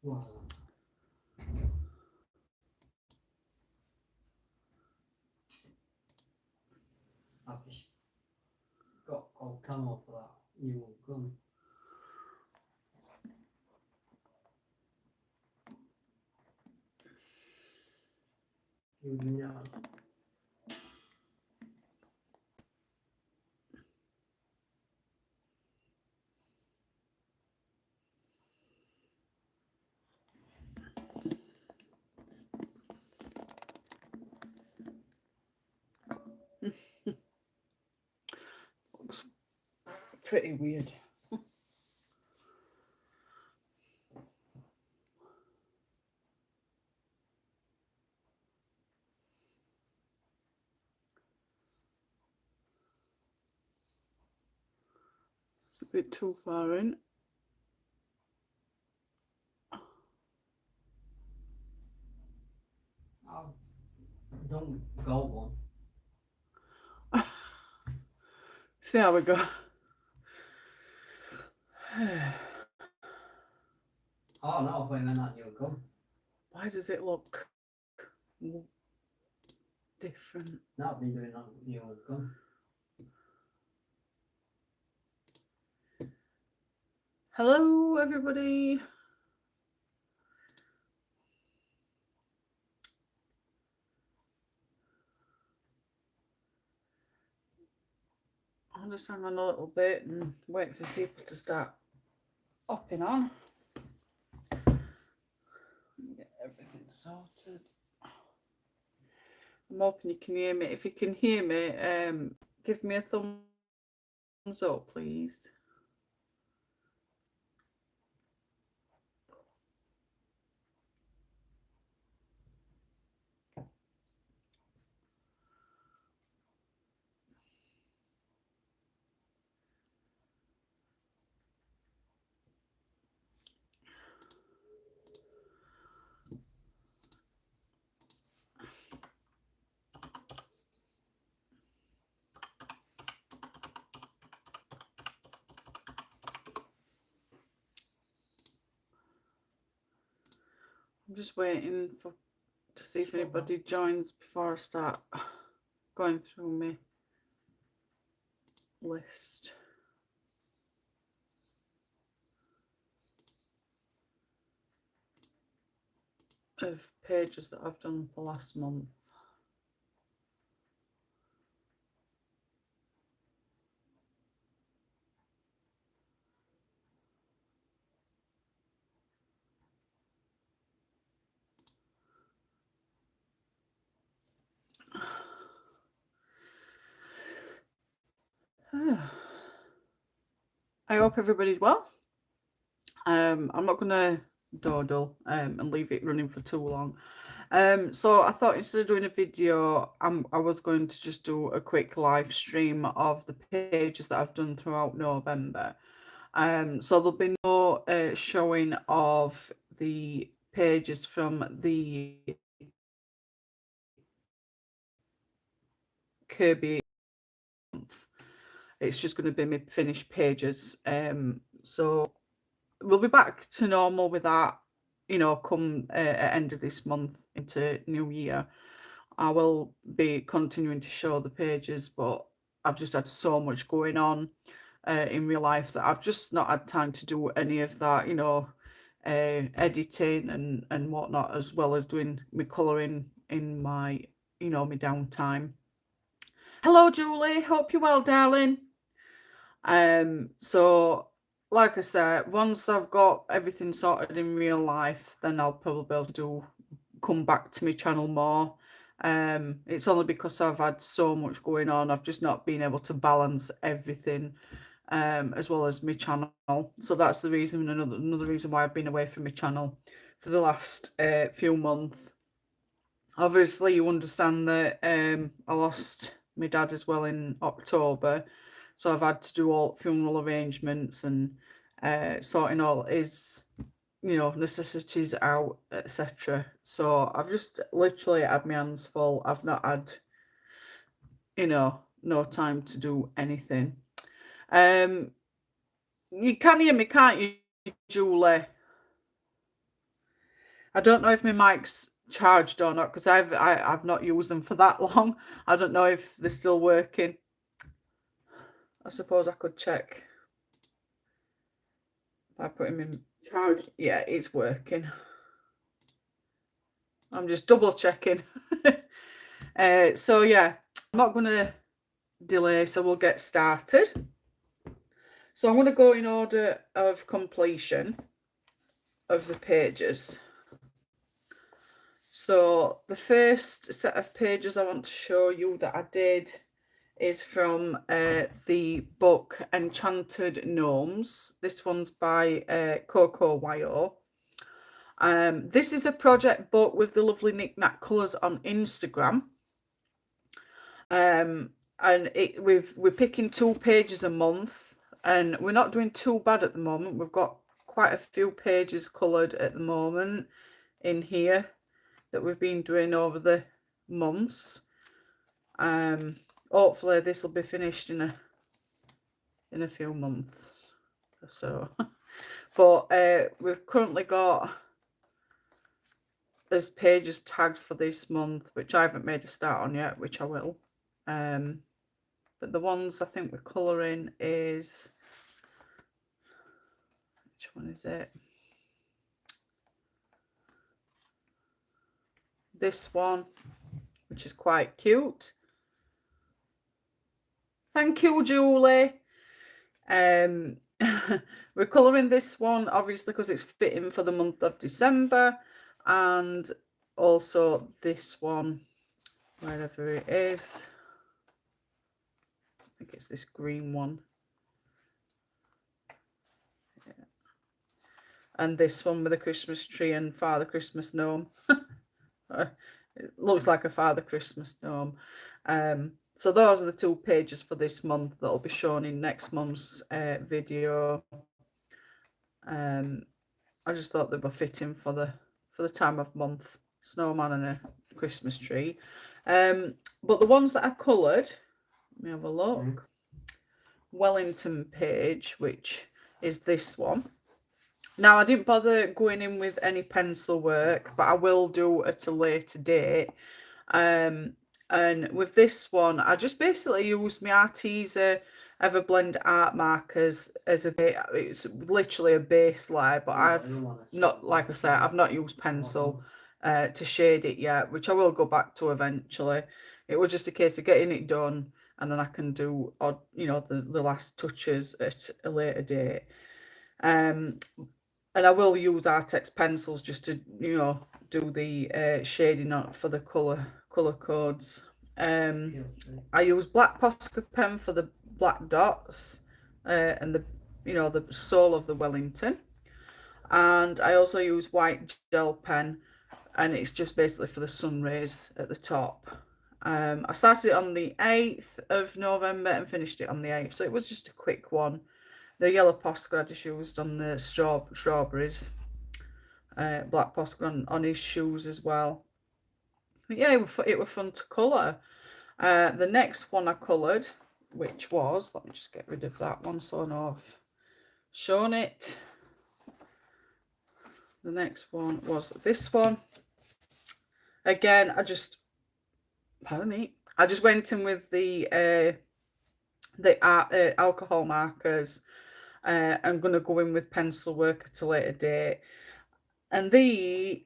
Well, I've just got all camo for that new gun. You know. Looks pretty weird. It's a bit too far in. Oh, don't go one. See how we go. Oh no, I meant that new gun. Why does it look different? Not been doing that new gun. Hello, everybody. I'll just hang on a little bit and wait for people to start hopping on. Get everything sorted. I'm hoping you can hear me. If you can hear me, give me a thumbs up, please. I'm just waiting to see if anybody joins before I start going through my list of pages that I've done for last month. I hope everybody's well. I'm not gonna dawdle and leave it running for too long. So I thought instead of doing a video, I was going to just do a quick live stream of the pages that I've done throughout November. So there'll be no showing of the pages from the Kirby month. It's just going to be my finished pages. So we'll be back to normal with that, come end of this month into New Year. I will be continuing to show the pages, but I've just had so much going on in real life that I've just not had time to do any of that, editing and whatnot, as well as doing my colouring in my, my downtime. Hello, Julie. Hope you're well, darling. So like I said, once I've got everything sorted in real life, then I'll probably be able to come back to my channel more. It's only because I've had so much going on, I've just not been able to balance everything, as well as my channel. So that's the reason, another reason why I've been away from my channel for the last few months. Obviously, you understand that I lost my dad as well in October, so I've had to do all funeral arrangements and sorting all his, necessities out, etc. So I've just literally had my hands full. I've not had, no time to do anything. You can hear me, can't you, Julie? I don't know if my mic's charged or not because I've not used them for that long. I don't know if they're still working. I suppose I could check by putting them in charge. Yeah, it's working. I'm just double checking. So yeah, I'm not going to delay, so we'll get started. So I'm going to go in order of completion of the pages. So the first set of pages I want to show you that I did is from the book Enchanted Gnomes. This one's by Coco Wyo. This is a project book with the lovely Knick Knack Colours on Instagram. And we're picking 2 pages a month, and we're not doing too bad at the moment. We've got quite a few pages coloured at the moment in here that we've been doing over the months. Hopefully this will be finished in a few months or so. But we've currently got, there's pages tagged for this month, which I haven't made a start on yet, which I will. But the ones I think we're colouring is, which one is it? This one, which is quite cute. Thank you, Julie. We're colouring this one obviously because it's fitting for the month of December, and also this one, wherever it is. I think it's this green one. Yeah. And this one with a Christmas tree and Father Christmas gnome. It looks like a Father Christmas gnome. So those are the 2 pages for this month that will be shown in next month's video. I just thought they were fitting for the time of month, snowman and a Christmas tree. But the ones that I coloured, let me have a look. Wellington page, which is this one. Now, I didn't bother going in with any pencil work, but I will do at a later date. And with this one, I just basically used my Arteza Everblend art markers as it's literally a base layer, but I've not, like I said, I've not used pencil to shade it yet, which I will go back to eventually. It was just a case of getting it done, and then I can do, the last touches at a later date. And I will use Artex pencils just to, do the shading for the colour codes. I use black Posca pen for the black dots and the sole of the Wellington. And I also use white gel pen, and it's just basically for the sun rays at the top. I started it on the 8th of November and finished it on the 8th, so it was just a quick one. The yellow Posca I just used on the strawberries. Black Posca on his shoes as well. But yeah, it was fun to colour. The next one I coloured, which was, let me just get rid of that one so I know I've shown it. The next one was this one. Again, I just went in with the alcohol markers. I'm going to go in with pencil work at a later date. And Arteza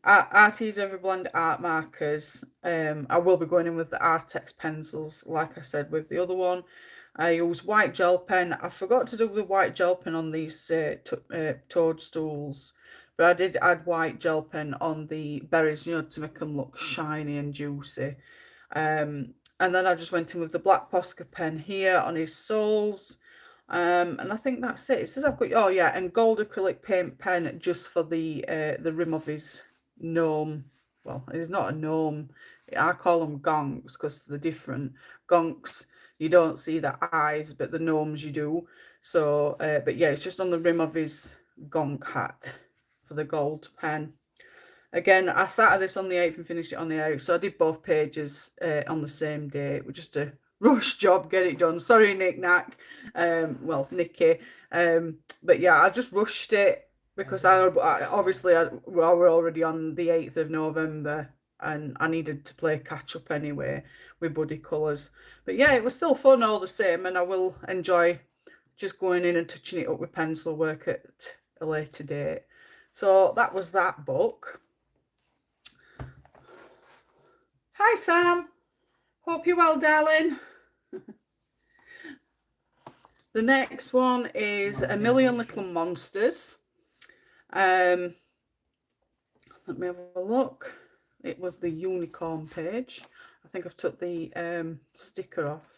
Everblend art markers. I will be going in with the Artex pencils, like I said with the other one. I use white gel pen. I forgot to do the white gel pen on these toadstools, but I did add white gel pen on the berries, to make them look shiny and juicy. And then I just went in with the black Posca pen here on his soles. And I think that's it. It says I've got, and gold acrylic paint pen just for the rim of his gnome. Well, it's not a gnome. I call them gonks because they're different. Gonks, you don't see the eyes, but the gnomes you do. So, but yeah, it's just on the rim of his gonk hat for the gold pen. Again, I started this on the 8th and finished it on the 8th. So I did both pages on the same day. We're just a rush job, get it done. Sorry, Knick Knack. Nikki. But yeah, I just rushed it because we're already on the 8th of November and I needed to play catch up anyway with Buddy Colours. But yeah, it was still fun all the same, and I will enjoy just going in and touching it up with pencil work at a later date. So that was that book. Hi Sam, hope you're well, darling. The next one is A Million Little Monsters. Let me have a look. It was the unicorn page. I think I've took the sticker off,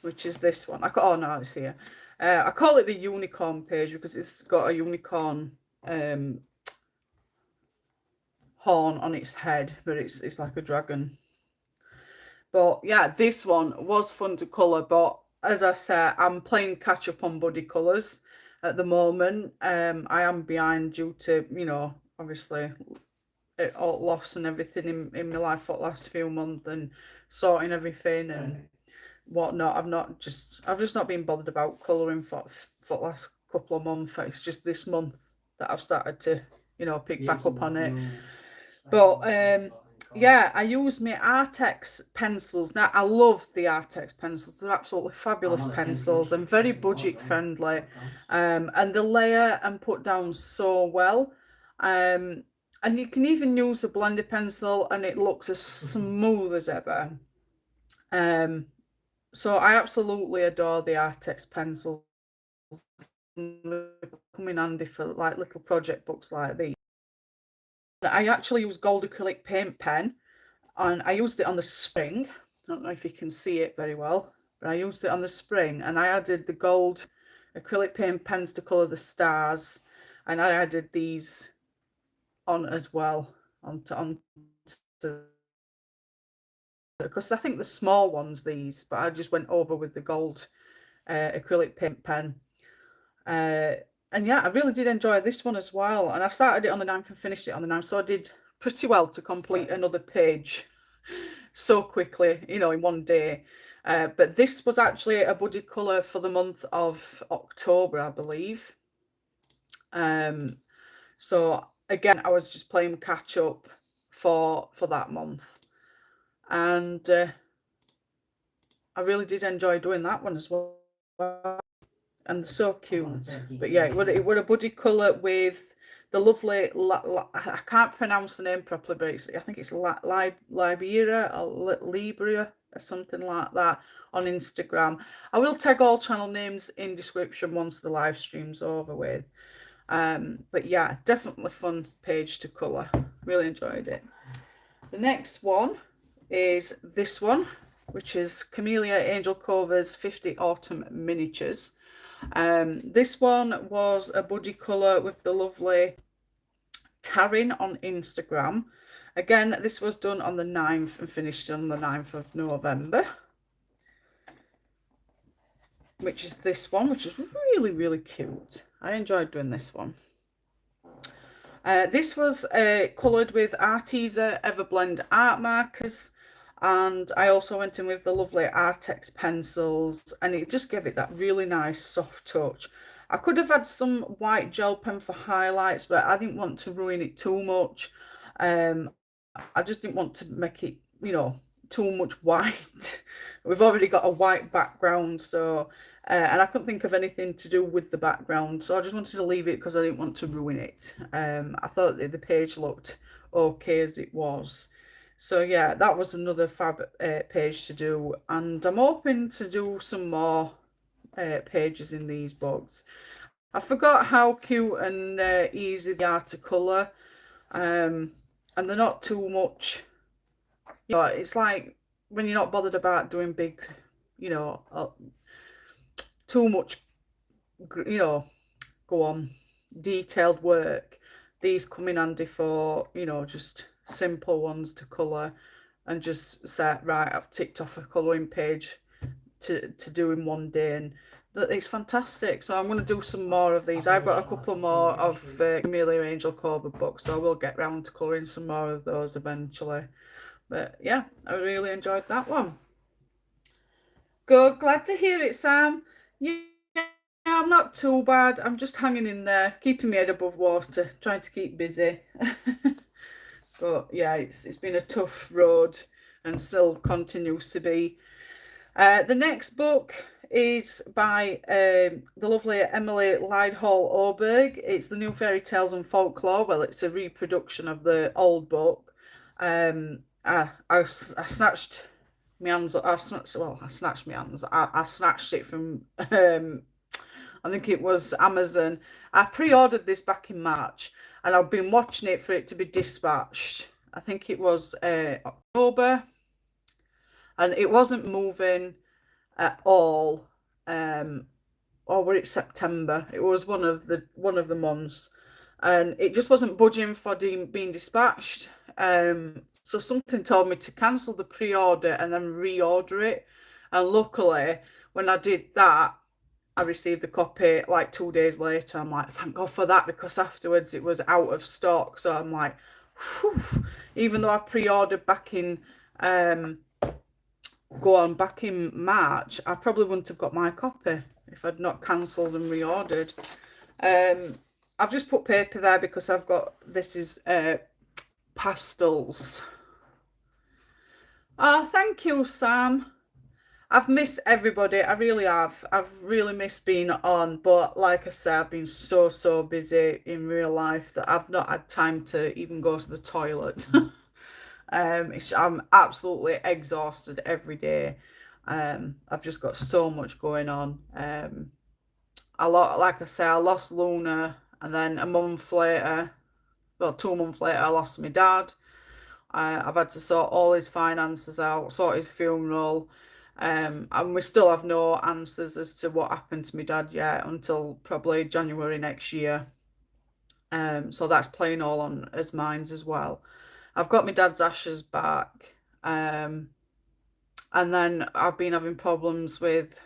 which is this one. Oh no, it's here. I call it the unicorn page because it's got a unicorn horn on its head, but it's like a dragon. But yeah, this one was fun to colour, but as I said, I'm playing catch up on Buddy Colours at the moment. I am behind due to, you know, obviously all loss and everything in my life for the last few months and sorting everything and whatnot. I've just not been bothered about colouring for the last couple of months. It's just this month that I've started to, you know, pick back up on it. But yeah, I use my Artex pencils. Now, I love the Artex pencils. They're absolutely fabulous pencils and very budget friendly. And they layer and put down so well. And you can even use a blender pencil and it looks as smooth as ever. So I absolutely adore the Artex pencils. They come in handy for like little project books like these. I actually use gold acrylic paint pen, and I used it on the spring. I don't know if you can see it very well, but I used it on the spring, and I added the gold acrylic paint pens to colour the stars, and I added these on as well because I think the small ones these, but I just went over with the gold acrylic paint pen. And yeah, I really did enjoy this one as well. And I started it on the 9th and finished it on the 9th. So I did pretty well to complete another page so quickly, you know, in one day. But this was actually a buddy colour for the month of October, I believe. So again, I was just playing catch up for that month. And I really did enjoy doing that one as well. And so cute. But yeah, it would a buddy colour with the lovely I can't pronounce the name properly, but I think it's Libera or Libria or something like that on Instagram. I will tag all channel names in description once the live stream's over with. But yeah, definitely fun page to colour. Really enjoyed it. The next one is this one, which is Camellia Angel Cover's 50 Autumn Miniatures. This one was a buddy colour with the lovely Taryn on Instagram. Again, this was done on the 9th and finished on the 9th of November. Which is this one, which is really, really cute. I enjoyed doing this one. This was coloured with Arteza Everblend art markers. And I also went in with the lovely Artex pencils, and it just gave it that really nice soft touch. I could have had some white gel pen for highlights, but I didn't want to ruin it too much. I just didn't want to make it, you know, too much white. We've already got a white background, so and I couldn't think of anything to do with the background, so I just wanted to leave it because I didn't want to ruin it. I thought the page looked okay as it was. So yeah, that was another fab page to do, and I'm hoping to do some more pages in these books. I forgot how cute and easy they are to colour, and they're not too much, you know, it's like when you're not bothered about doing big, you know, too much, you know, go on, detailed work. These come in handy for, you know, just simple ones to colour and just say, right, I've ticked off a colouring page to do in one day, and it's fantastic. So I'm going to do some more of these. I've got a couple more of Camellia Angel Cobra books, so I will get round to colouring some more of those eventually. But yeah, I really enjoyed that one. Good, glad to hear it, Sam. Yeah, I'm I'm not too bad. I'm just hanging in there, keeping my head above water, trying to keep busy. But yeah, it's been a tough road and still continues to be. The next book is by the lovely Emily Lydhall Oberg. It's the New Fairy Tales and Folklore. Well, it's a reproduction of the old book. I snatched my hands. I snatched my hands. I snatched it from. I think it was Amazon. I pre-ordered this back in March, and I've been watching it for it to be dispatched. I think it was October, and it wasn't moving at all. Or were it September? It was one of the months, and it just wasn't budging for being dispatched. So something told me to cancel the pre-order and then reorder it. And luckily, when I did that, I received the copy like 2 days later. I'm like, thank God for that, because afterwards it was out of stock. So I'm like, whew. Even though I pre-ordered back in back in March, I probably wouldn't have got my copy if I'd not cancelled and reordered. I've just put paper there because I've got, this is pastels. Oh, thank you, Sam. I've missed everybody. I really have. I've really missed being on, but like I said, I've been so busy in real life that I've not had time to even go to the toilet. I'm absolutely exhausted every day. I've just got so much going on. Like I say, I lost Luna, and then a month later, well, 2 months later, I lost my dad. I've had to sort all his finances out, sort his funeral, and we still have no answers as to what happened to my dad yet until probably January next year. So that's playing all on his minds as well. I've got my dad's ashes back, and then I've been having problems with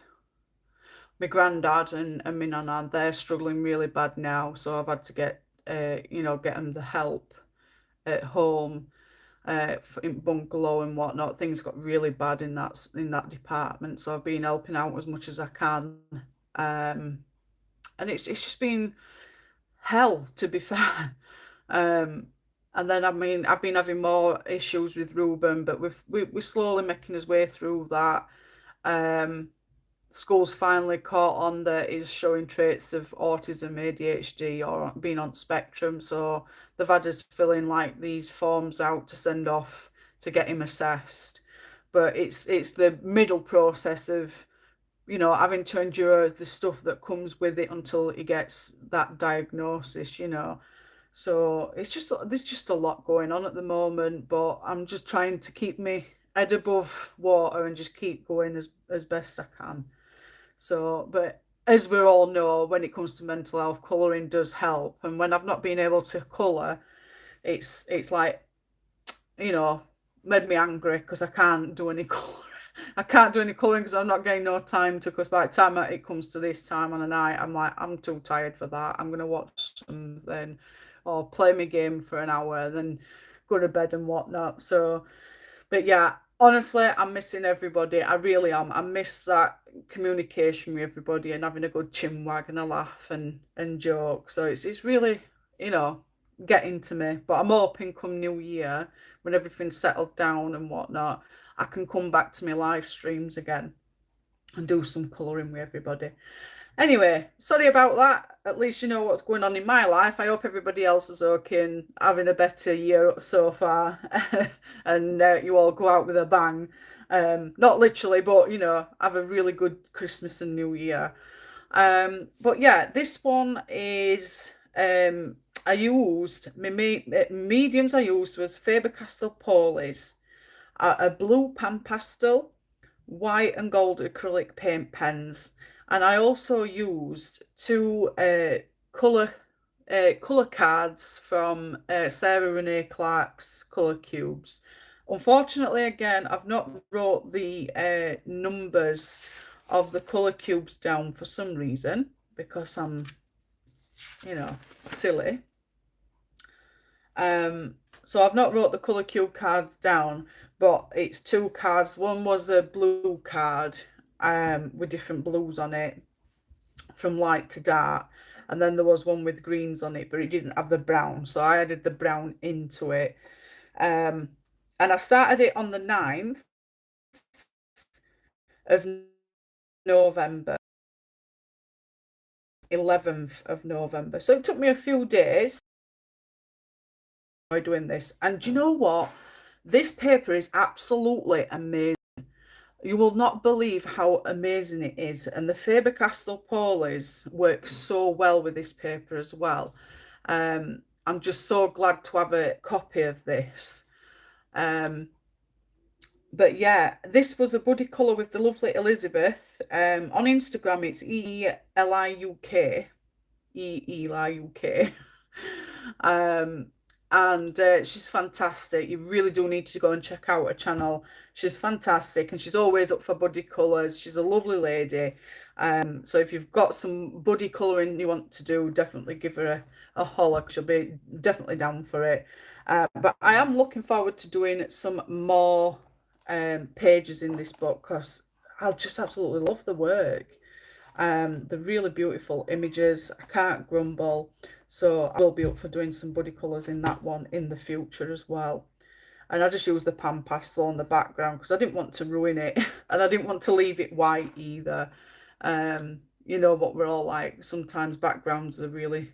my granddad and my nana. They're struggling really bad now, so I've had to get get them the help at home, in bungalow and whatnot. Things got really bad in that department, so I've been helping out as much as I can, and it's just been hell, to be fair. And then I've been having more issues with Ruben, but we're slowly making his way through that. School's finally caught on that he's showing traits of autism, ADHD, or being on spectrum. So they've had us filling like these forms out to send off to get him assessed. But it's the middle process of, having to endure the stuff that comes with it until he gets that diagnosis, So there's just a lot going on at the moment, but I'm just trying to keep me head above water and just keep going as best I can. So, but as we all know, when it comes to mental health, colouring does help. And when I've not been able to colour, it's like, made me angry because I can't do any colour. I can't do any colouring because I'm not getting no time to, because by the time it comes to this time on a night, I'm like, I'm too tired for that. I'm going to watch something or play my game for an hour, then go to bed and whatnot. So, but yeah, honestly, I'm missing everybody. I really am. I miss that communication with everybody and having a good chin wag and a laugh and joke. So it's really, getting to me. But I'm hoping come New Year, when everything's settled down and whatnot, I can come back to my live streams again and do some colouring with everybody. Anyway, sorry about that. At least you know what's going on in my life. I hope everybody else is okay and having a better year so far. And you all go out with a bang. Not literally, but, have a really good Christmas and New Year. But yeah, this one is... I used, mediums I used was Faber-Castell Polis, a blue pan pastel, white and gold acrylic paint pens. And I also used two colour cards from Sarah Renee Clark's Colour Cubes. Unfortunately, again, I've not wrote the numbers of the Colour Cubes down for some reason, because I'm, silly. So I've not wrote the Colour Cube cards down, but it's two cards. One was a blue card with different blues on it. from light to dark. And then there was one with greens on it, but it didn't have the brown. So I added the brown into it. And I started it on the 9th of November, 11th of November. So it took me a few days by doing this. And do you know what? This paper is absolutely amazing. You will not believe how amazing it is. And the Faber-Castell Polis work so well with this paper as well. I'm just so glad to have a copy of this. But yeah, this was a buddy colour with the lovely Elizabeth. On Instagram, it's EELIUK. EELIUK. And she's fantastic. You really do need to go and check out her channel. She's fantastic, and she's always up for buddy colours. She's a lovely lady. So if you've got some buddy colouring you want to do, definitely give her a holler. She'll be definitely down for it. But I am looking forward to doing some more pages in this book, because I just absolutely love the work. They're really beautiful images. I can't grumble. So I will be up for doing some buddy colours in that one in the future as well. And I just used the pan pastel on the background because I didn't want to ruin it, and I didn't want to leave it white either. You know what we're all like. Sometimes backgrounds are really,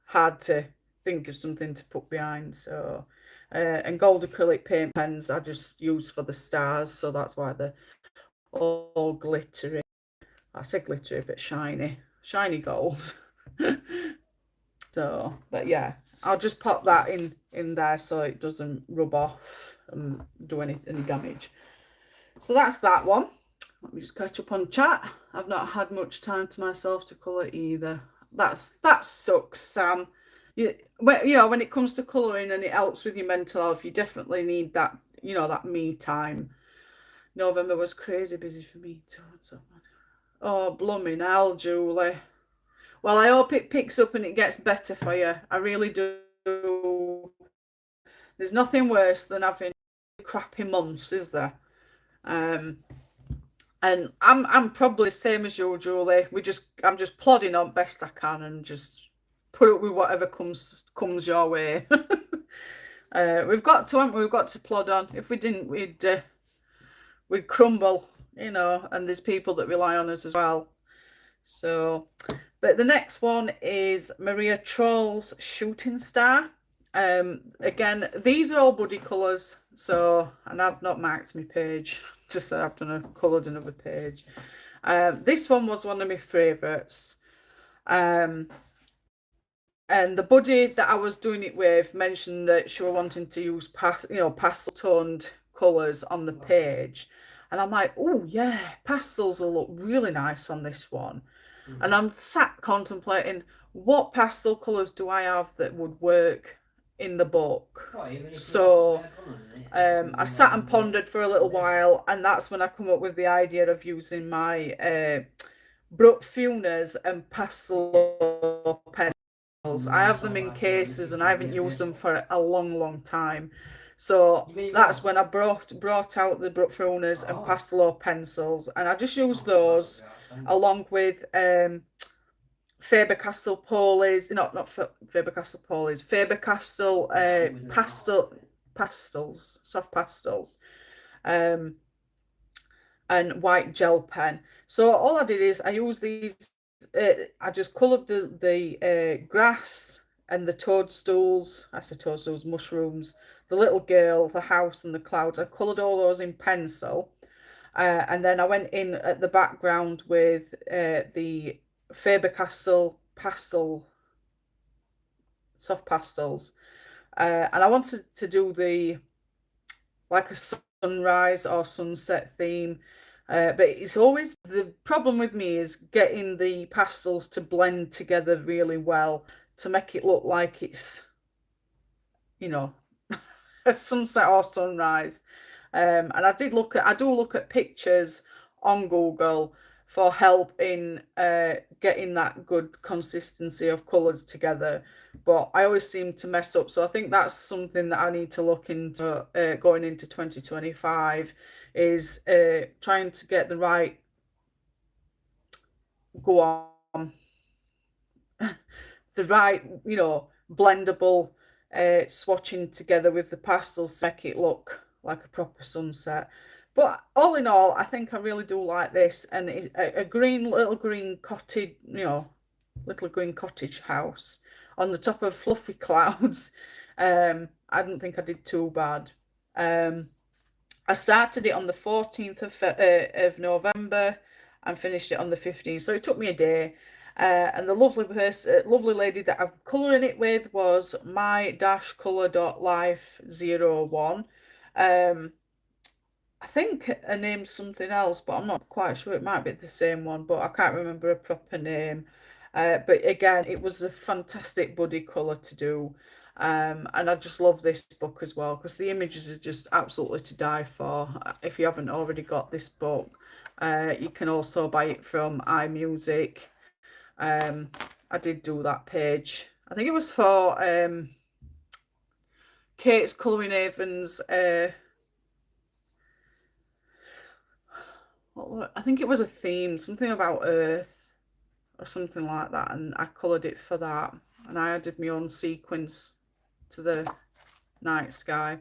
hard to think of something to put behind. So, and gold acrylic paint pens I just use for the stars. So that's why they're all glittery. I say glittery, but shiny gold. So, but yeah, I'll just pop that in there so it doesn't rub off and do any damage. So that's that one. Let me just catch up on chat. I've not had much time to myself to colour either. That sucks, Sam. When it comes to colouring and it helps with your mental health, you definitely need that, that me time. November was crazy busy for me too. So, oh, blooming hell, Julie. Well, I hope it picks up and it gets better for you. I really do. There's nothing worse than having crappy months, is there? And I'm probably the same as you, Julie. I'm just plodding on best I can and just put up with whatever comes your way. We've got to, haven't we? We've got to plod on. If we didn't, we'd crumble, and there's people that rely on us as well. So, but the next one is Maria Troll's Shooting Star. Again, these are all buddy colours. So, and I've not marked my page to say I've coloured another page. This one was one of my favourites. And the buddy that I was doing it with mentioned that she was wanting to use pastel toned colours on the page. And I'm like, oh yeah, pastels will look really nice on this one. And I'm sat contemplating what pastel colours do I have that would work in the book. So I sat and pondered for a little while, and that's when I come up with the idea of using my Bruck Funas and pastel pencils. I have them in cases and I haven't used them for a long time. So that's when I brought out the Bruck Funas and pastel pencils, and I just used those along with Faber-Castell Polis, not Faber-Castell Polis, Faber-Castell pastels, soft pastels, and white gel pen. So all I did is I used these. I just coloured the grass and the toadstools. I said toadstools, mushrooms, the little girl, the house, and the clouds. I coloured all those in pencil. And then I went in at the background with the Faber-Castell soft pastels. And I wanted to do like a sunrise or sunset theme. But it's always, the problem with me is getting the pastels to blend together really well to make it look like it's, a sunset or sunrise. And I do look at pictures on Google for help in getting that good consistency of colours together, but I always seem to mess up. So I think that's something that I need to look into going into 2025, is trying to get the right go the right, blendable swatching together with the pastels to make it look like a proper sunset. But all in all, I think I really do like this, and it's a little green cottage, little green cottage house on the top of fluffy clouds. I don't think I did too bad. I started it on the 14th of November and finished it on the 15th, so it took me a day. And the lovely lady that I'm colouring it with was my-colour.life01. I think her name's something else, but I'm not quite sure. It might be the same one, but I can't remember a proper name. But again, it was a fantastic buddy colour to do. And I just love this book as well because the images are just absolutely to die for. If you haven't already got this book, you can also buy it from iMusic. I did do that page. I think it was for Kate's Colouring Avon's I think it was a theme, something about Earth or something like that, and I coloured it for that. And I added my own sequins to the night sky.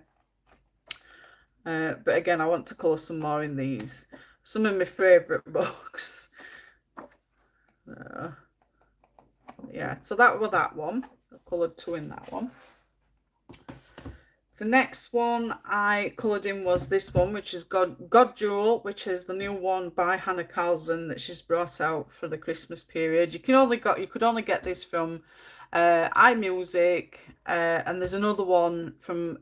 But again, I want to colour some more in these. Some of my favourite books. Yeah, so that was that one. I coloured 2 in that one. The next one I coloured in was this one, which is God Jewel, which is the new one by Hannah Carlson that she's brought out for the Christmas period. You could only get this from iMusic, and there's another one from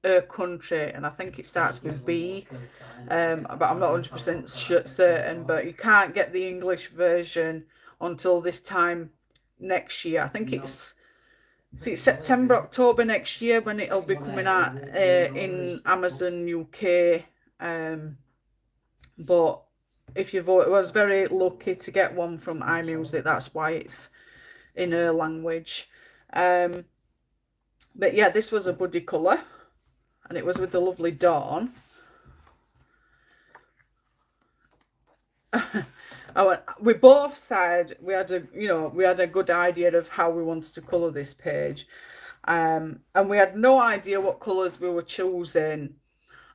Her Country, and I think it starts with B, but I'm not 100% certain. But you can't get the English version until this time next year. I think it's September, October next year when it'll be coming out in Amazon UK. But if I was very lucky to get one from iMusic, that's why it's in her language. But yeah, this was a buddy colour, and it was with the lovely Dawn. We both said we had a good idea of how we wanted to colour this page, and we had no idea what colours we were choosing.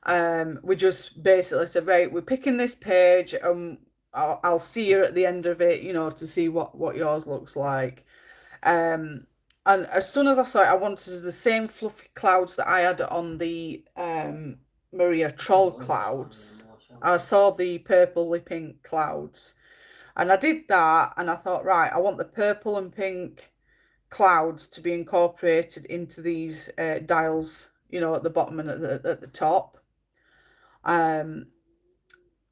We just basically said, right, we're picking this page, and I'll see you at the end of it, to see what yours looks like. And as soon as I saw it, I wanted the same fluffy clouds that I had on the Maria Troll clouds. I saw the purpley pink clouds. And I did that, and I thought, right, I want the purple and pink clouds to be incorporated into these dials, at the bottom and at the top. And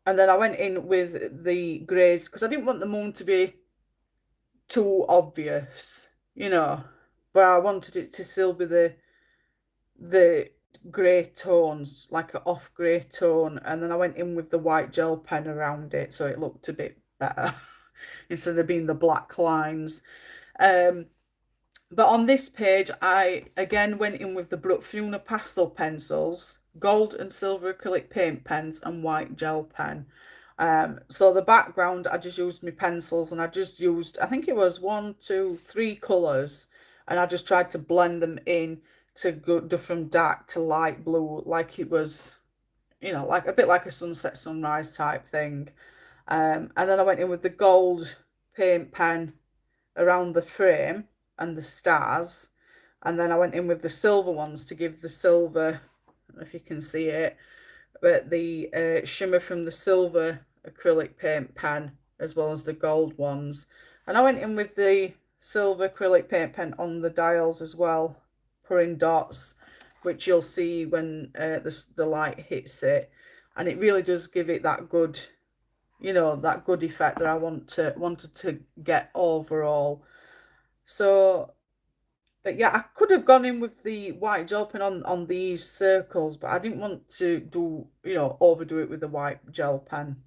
then I went in with the greys because I didn't want the moon to be too obvious, but I wanted it to still be the grey tones, like an off grey tone. And then I went in with the white gel pen around it so it looked a bit better instead of being the black lines. But on this page, I again went in with the Brook Fiona pastel pencils, gold and silver acrylic paint pens, and white gel pen. So the background, I just used my pencils, and I just used, I think it was 1, 2, 3 colours, and I just tried to blend them in to go from dark to light blue, like it was, like a bit like a sunset sunrise type thing. And then I went in with the gold paint pen around the frame and the stars, and then I went in with the silver ones to give the silver, I don't know if you can see it, but the shimmer from the silver acrylic paint pen as well as the gold ones. And I went in with the silver acrylic paint pen on the dials as well, putting dots, which you'll see when the light hits it, and it really does give it that good, that good effect that I wanted to get overall. So, but yeah, I could have gone in with the white gel pen on these circles, but I didn't want to do, overdo it with the white gel pen.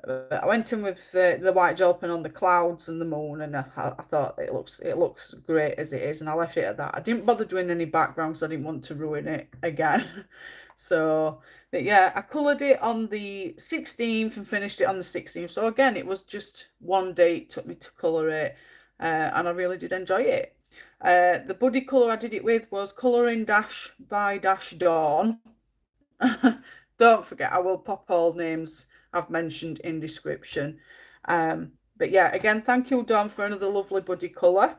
I went in with the white gel pen on the clouds and the moon, and I thought it looks great as it is, and I left it at that. I didn't bother doing any backgrounds. I didn't want to ruin it again. So, but yeah, I coloured it on the 16th and finished it on the 16th. So again, it was just one day it took me to colour it, and I really did enjoy it. The buddy colour I did it with was Colouring Dash by Dash Dawn. Don't forget, I will pop all names I've mentioned in description. But yeah, again, thank you, Dawn, for another lovely buddy colour.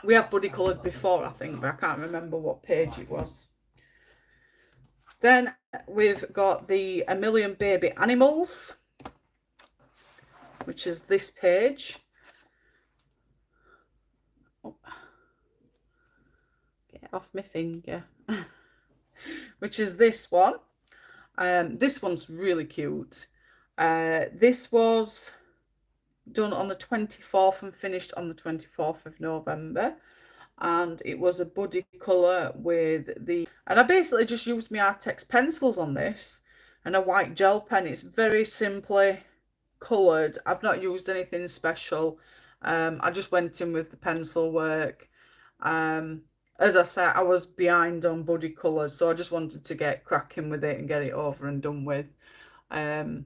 We have buddy coloured before, I think, but I can't remember what page it was. Then we've got the A Million Baby Animals, which is this page. Oh, get off my finger. Which is this one. This one's really cute. This was done on the 24th and finished on the 24th of November. And it was a buddy colour with the... And I basically just used my Artex pencils on this and a white gel pen. It's very simply coloured. I've not used anything special. I just went in with the pencil work. As I said, I was behind on buddy colours, so I just wanted to get cracking with it and get it over and done with. And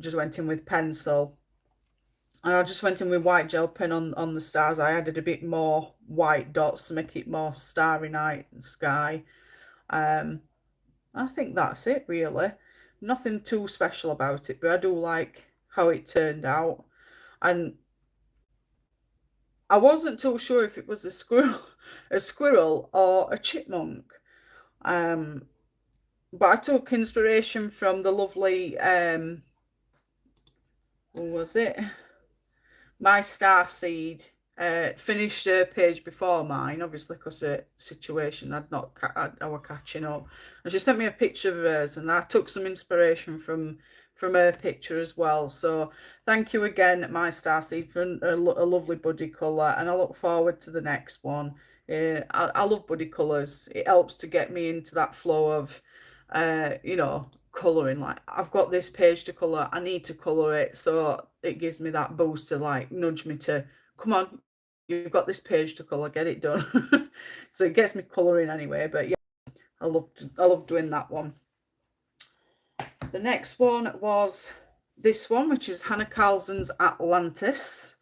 just went in with pencil. And I just went in with white gel pen on the stars. I added a bit more white dots to make it more starry night and sky. I think that's it, really. Nothing too special about it, but I do like how it turned out. And I wasn't too sure if it was a squirrel or a chipmunk. But I took inspiration from the lovely, what was it? My Starseed finished her page before mine, obviously because of situation I was catching up. And she sent me a picture of hers, and I took some inspiration from her picture as well. So thank you again, My Starseed, for a lovely buddy colour, and I look forward to the next one. I love buddy colours. It helps to get me into that flow of, you know, colouring. Like, I've got this page to colour, I need to colour it, so it gives me that boost to like nudge me to, come on, you've got this page to colour, get it done. So it gets me colouring anyway. But yeah, I love doing that one. The next one was this one, which is Hannah Carlson's Atlantis.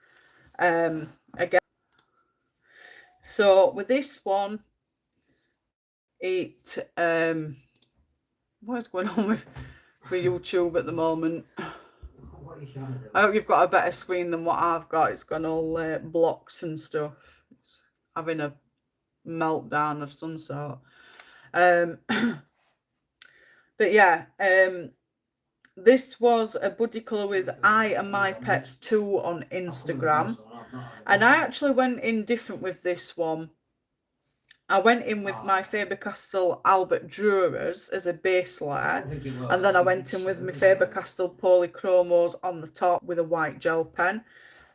Again, so with this one, it what is going on with YouTube at the moment? I hope you've got a better screen than what I've got. It's got all blocks and stuff. It's having a meltdown of some sort. But yeah, this was a buddy colour with I and My Pets 2 on Instagram. And I actually went in different with this one. I went in with my Faber-Castell Albert Durers as a base layer, and then I went in with my Faber-Castell Polychromos on the top with a white gel pen,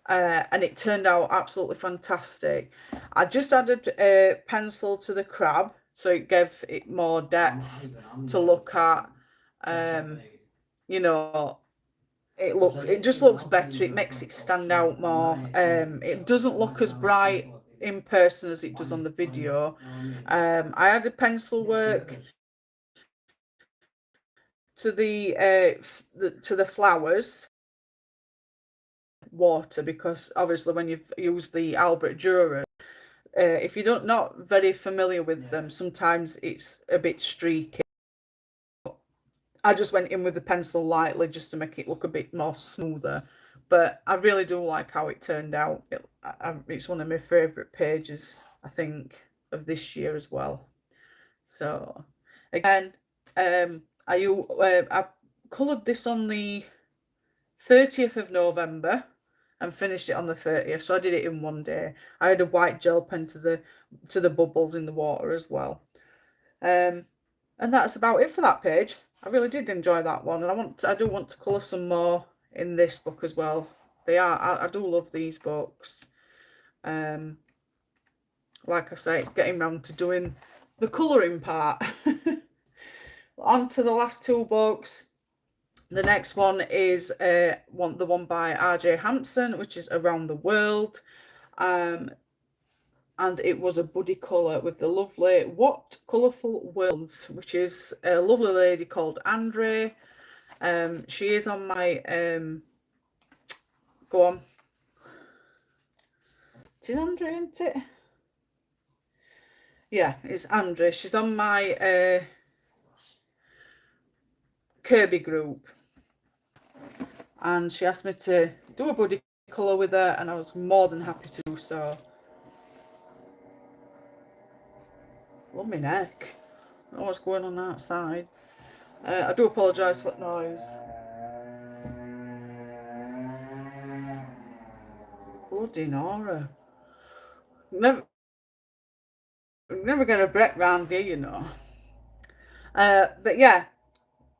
and it turned out absolutely fantastic. I just added a pencil to the crab, so it gave it more depth to look at. You know, it just looks better. It makes it stand out more. It doesn't look as bright in person as it does on the video. I added pencil work to the flowers, water, because obviously when you've used the Albert Dürer, if you're not very familiar with them, sometimes it's a bit streaky. I just went in with the pencil lightly just to make it look a bit more smoother. But I really do like how it turned out. It's one of my favourite pages, I think, of this year as well. So, again, I coloured this on the 30th of November and finished it on the 30th. So I did it in one day. I had a white gel pen to the bubbles in the water as well. And that's about it for that page. I really did enjoy that one, and I do want to colour some more in this book as well. I do love these books. Like I say, it's getting round to doing the colouring part. On to the last two books. The next one is the one by R.J. Hampson, which is Around the World. and it was a buddy colour with the lovely What Colourful Worlds, which is a lovely lady called Andre. She is on my go on. It's Andre, isn't it? Yeah, it's Andre. She's on my Kirby group, and she asked me to do a buddy colour with her, and I was more than happy to do so. Love my neck. I don't know what's going on outside. I do apologise for that noise. Bloody Nora. Never going to break round here, you know. But yeah,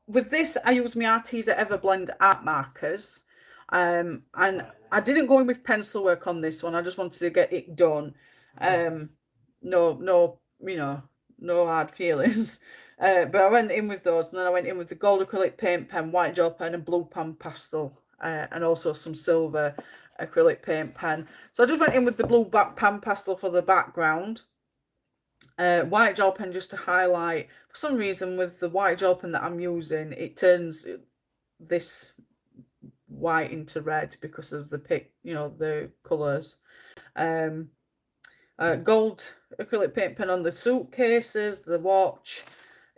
with this, I use my Arteza Everblend art markers. And I didn't go in with pencil work on this one. I just wanted to get it done. No, you know, no hard feelings. But I went in with those, and then I went in with the gold acrylic paint pen, white gel pen, and blue pan pastel, and also some silver acrylic paint pen. So I just went in with the blue pan pastel for the background. White gel pen just to highlight. For some reason, with the white gel pen that I'm using, it turns this white into red because of the colours. Gold acrylic paint pen on the suitcases. The watch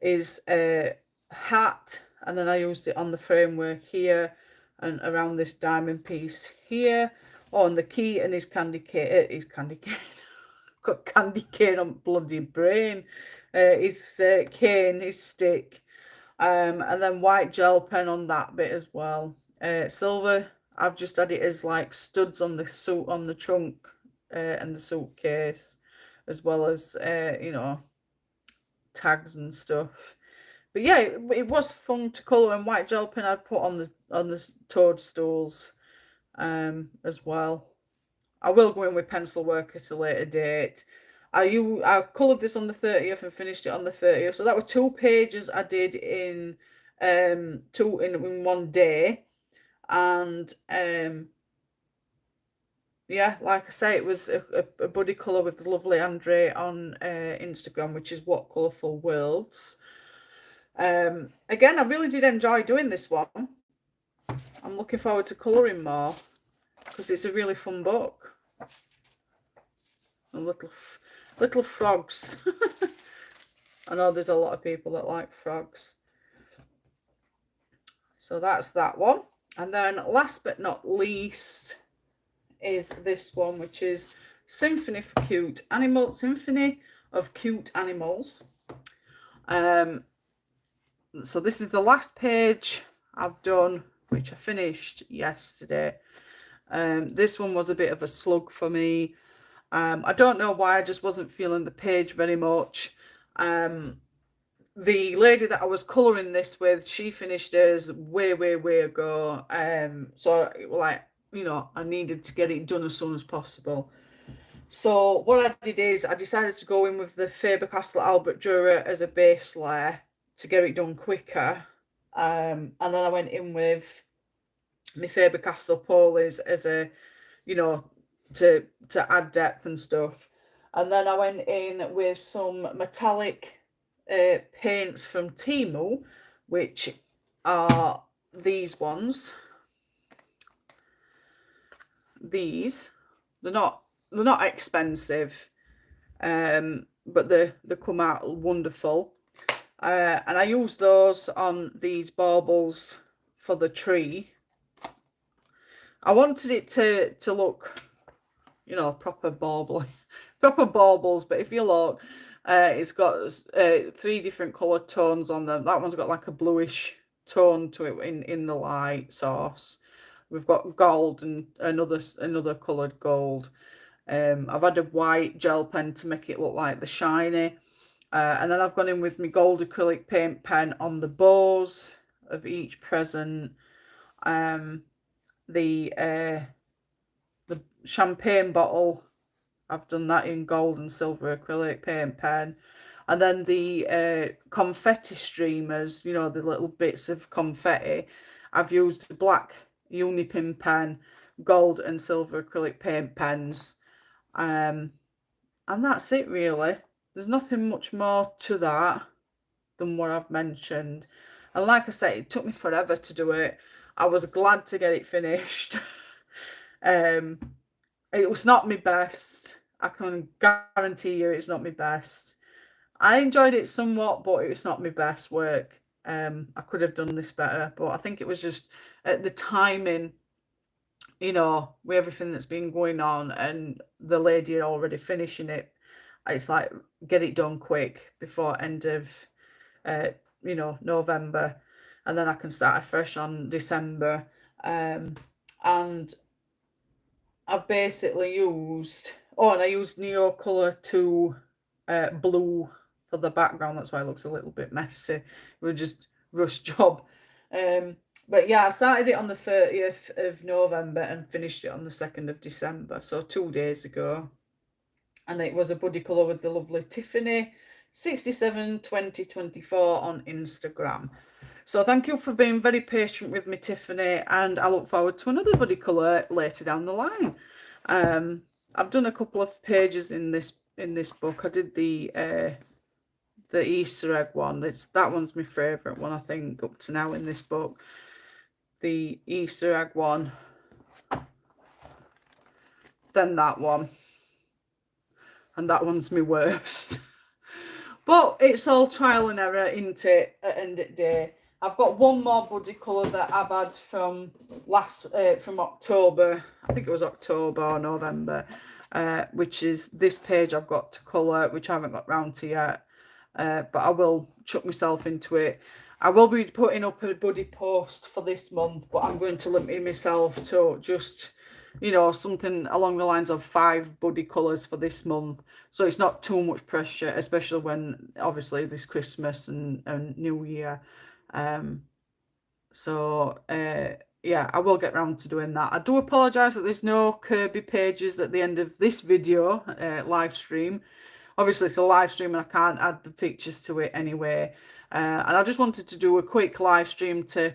is a hat, and then I used it on the framework here and around this diamond piece here. Oh, and the key and his candy cane. Got candy cane on bloody brain. His cane, his stick, and then white gel pen on that bit as well. Silver, I've just had it as like studs on the suit, on the trunk, and the suitcase, as well as tags and stuff. But yeah, it was fun to colour, and white gel pen I put on the toadstools, as well. I will go in with pencil work at a later date. I coloured this on the 30th and finished it on the 30th. So that was 2 pages I did in in one day. And yeah, like I say, it was a buddy colour with the lovely Andre on Instagram, which is What Colourful Worlds. Again, I really did enjoy doing this one. I'm looking forward to colouring more, because it's a really fun book. And little frogs. I know there's a lot of people that like frogs. So that's that one. And then last but not least is this one, which is Symphony of Cute Animals. So this is the last page I've done, which I finished yesterday. This one was a bit of a slug for me. I don't know why, I just wasn't feeling the page very much. The lady that I was colouring this with, she finished hers way ago. So like, I needed to get it done as soon as possible. So what I did is I decided to go in with the Faber-Castell Albert Dürer as a base layer to get it done quicker. And then I went in with my Faber-Castell Polies as a, to add depth and stuff. And then I went in with some metallic paints from Temu, which are these ones. These, they're not expensive, but they come out wonderful. And I used those on these baubles for the tree. I wanted it to look, proper baubles. But if you look, it's got 3 different colour tones on them. That one's got like a bluish tone to it in the light source. We've got gold and another coloured gold. I've had a white gel pen to make it look like the shiny. And then I've gone in with my gold acrylic paint pen on the bows of each present. The champagne bottle, I've done that in gold and silver acrylic paint pen. And then the confetti streamers, the little bits of confetti, I've used black Unipin pen, gold and silver acrylic paint pens. And that's it really. There's nothing much more to that than what I've mentioned. And like I say, it took me forever to do it. I was glad to get it finished. It was not my best. I can guarantee you it's not my best. I enjoyed it somewhat, but it's not my best work. I could have done this better, but I think it was just at the timing, you know, with everything that's been going on and the lady already finishing it. It's like, get it done quick before end of, you know, November, and then I can start afresh on December. And I've basically used, oh, and I used Neo Colour to blue for the background. That's why it looks a little bit messy. It was just rush job. But yeah, I started it on the 30th of November and finished it on the 2nd of December. So 2 days ago. And it was a buddy colour with the lovely Tiffany 672024 on Instagram. So thank you for being very patient with me, Tiffany, and I look forward to another buddy colour later down the line. I've done a couple of pages in this book. I did the Easter egg one. That one's my favourite one, I think, up to now in this book. The Easter egg one. Then that one. And that one's my worst. But it's all trial and error, isn't it, at the end of the day. I've got one more buddy colour that I've had from from October. I think it was October or November, which is this page I've got to colour, which I haven't got round to yet. But I will chuck myself into it. I will be putting up a buddy post for this month, but I'm going to limit myself to just, you know, something along the lines of 5 buddy colours for this month. So it's not too much pressure, especially when obviously this Christmas and New Year. Yeah, I will get round to doing that. I do apologise that there's no Kirby pages at the end of this video live stream. Obviously it's a live stream and I can't add the pictures to it anyway. And I just wanted to do a quick live stream to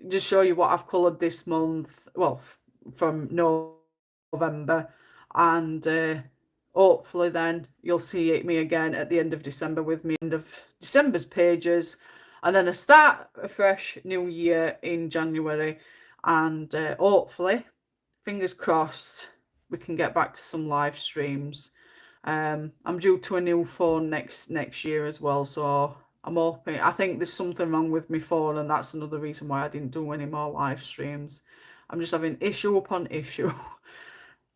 just show you what I've coloured this month, well, from November, and hopefully then you'll see me again at the end of December with me end of December's pages, and then I start a fresh new year in January, and hopefully, fingers crossed, we can get back to some live streams. I'm due to a new phone next year as well, so I'm hoping. I think there's something wrong with my phone, and that's another reason why I didn't do any more live streams. I'm just having issue upon issue.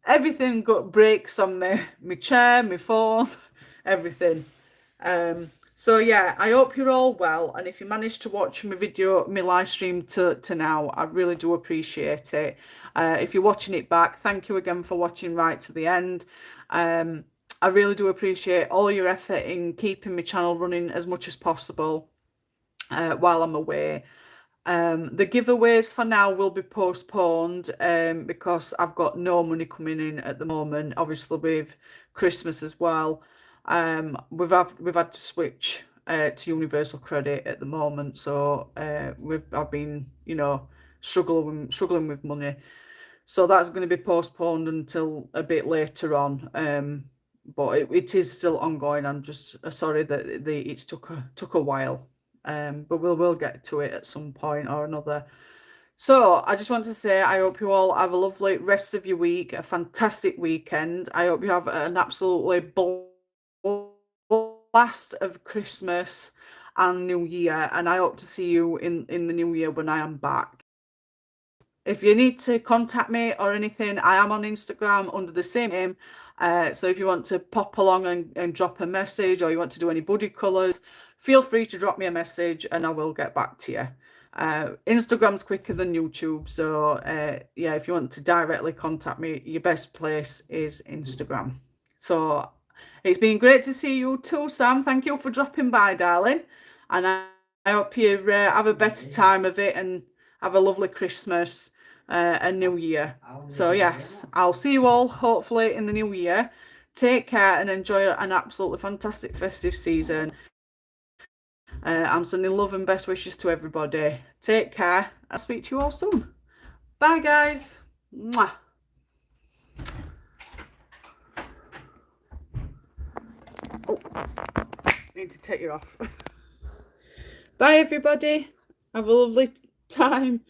Everything breaks on me. My chair, my phone, everything. So yeah, I hope you're all well. And if you managed to watch my video, my live stream to now, I really do appreciate it. If you're watching it back, thank you again for watching right to the end. I really do appreciate all your effort in keeping my channel running as much as possible while I'm away. The giveaways for now will be postponed because I've got no money coming in at the moment, obviously with Christmas as well. We've had to switch to Universal Credit at the moment, so I've been, you know, struggling with money. So that's going to be postponed until a bit later on. But it is still ongoing. I'm just sorry that it's took a while. But we'll get to it at some point or another. So I just want to say I hope you all have a lovely rest of your week, a fantastic weekend. I hope you have an absolutely blast of Christmas and New Year, and I hope to see you in the New Year when I am back. If you need to contact me or anything, I am on Instagram under the same name. So if you want to pop along and drop a message, or you want to do any buddy colours, feel free to drop me a message and I will get back to you. Instagram's quicker than YouTube, so yeah, if you want to directly contact me, your best place is Instagram. So it's been great to see you too, Sam. Thank you for dropping by, darling. And I hope you have a better time of it and have a lovely Christmas and New Year. So yes, I'll see you all hopefully in the New Year. Take care and enjoy an absolutely fantastic festive season. I'm sending love and best wishes to everybody. Take care. I'll speak to you all soon. Bye, guys. Mwah. Need to take you off. Bye everybody. Have a lovely time.